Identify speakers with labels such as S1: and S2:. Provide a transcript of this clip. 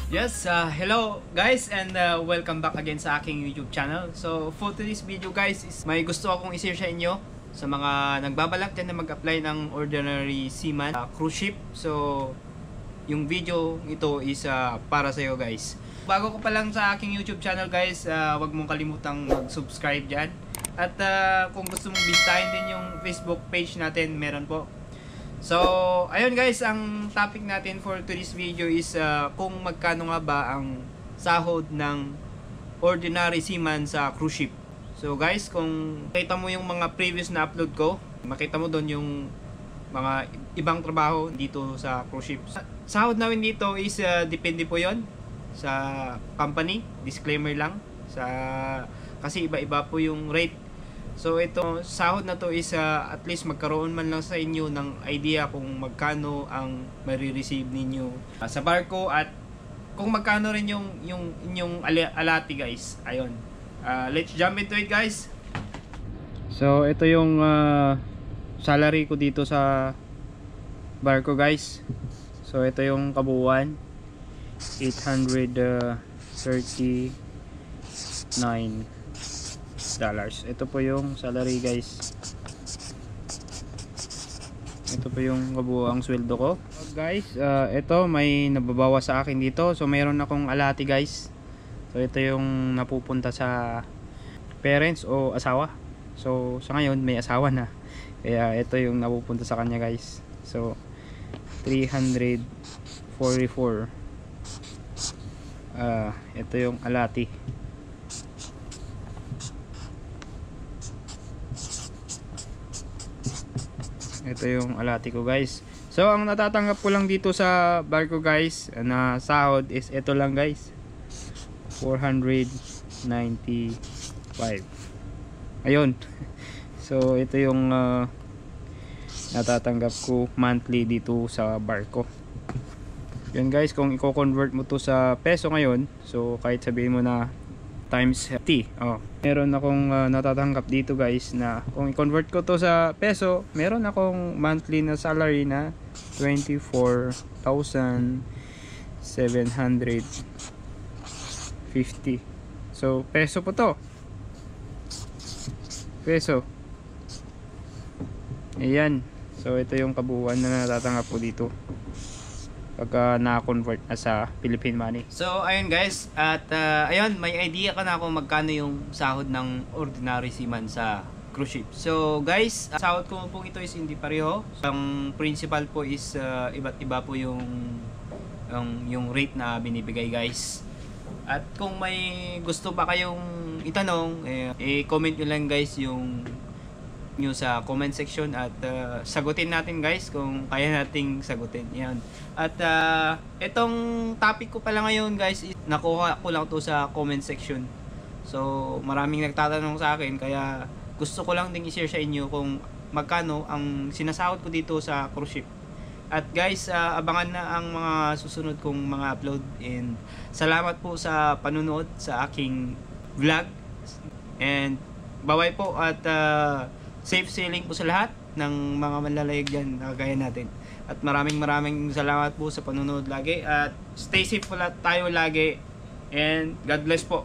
S1: Yes, hello guys and welcome back again sa aking YouTube channel. So for today's video guys, may gusto akong i-share sa inyo sa mga nagbabalak dyan na mag-apply ng ordinary seaman cruise ship. So yung video ito is para sa iyo guys. Bago ko pa lang sa aking YouTube channel guys, wag mong kalimutang mag-subscribe dyan. At kung gusto mong bisitahin din yung Facebook page natin, meron po. So, ayun guys, ang topic natin for today's video is kung magkano nga ba ang sahod ng ordinary seaman sa cruise ship. So guys, kung makita mo yung mga previous na upload ko, makita mo doon yung mga ibang trabaho dito sa cruise ship. Sahod namin dito is depende po yon sa company, disclaimer lang, kasi iba-iba po yung rate. So ito, sahod na to is at least magkaroon man lang sa inyo ng idea kung magkano ang marireceive ninyo sa barko at kung magkano rin yung inyong alati guys. Ayun. Let's jump into it guys. So ito yung salary ko dito sa barko guys. So ito yung kabuuan, 839 dollars. Ito po yung salary guys. Ito po yung kabuuang sweldo ko. Guys, ito may nababawas sa akin dito. So mayroon akong alati guys. So ito yung napupunta sa parents o asawa. So sa ngayon may asawa na. Kaya ito yung napupunta sa kanya guys. So 344. Ito yung alati. Ito yung alati ko guys. So ang natatanggap ko lang dito sa barko guys na sahod is ito lang guys, 495. Ayun. So ito yung natatanggap ko monthly dito sa barko. Yun guys, kung i-convert mo to sa peso ngayon, so kahit sabihin mo na times T, meron akong natatanggap dito guys na kung i-convert ko to sa peso, meron akong monthly na salary na 24,750. So peso po to, peso. Ayan. So ito yung kabuuan na natatanggap ko dito pagka na-convert na sa Philippine money. So ayun guys, at ayun, may idea ka na kung magkano yung sahod ng ordinary seaman sa cruise ship. So guys, sahod ko po ito is hindi pareho. Ang principal po is iba't iba po yung rate na binibigay guys. At kung may gusto pa kayong itanong, i-comment nyo lang guys yung nyo sa comment section at sagutin natin guys kung kaya nating sagutin yan. At itong topic ko pala ngayon guys, nakuha ko lang to sa comment section. So maraming nagtatanong sa akin, kaya gusto ko lang ding i-share sa inyo kung magkano ang sinasahod ko dito sa cruise ship. At guys, abangan na ang mga susunod kong mga upload, and salamat po sa panunood sa aking vlog, and bye-bye po at safe sailing po sa lahat ng mga manlalayag dyan na kagaya natin. At maraming salamat po sa panonood lagi. At stay safe po tayo lagi. And God bless po.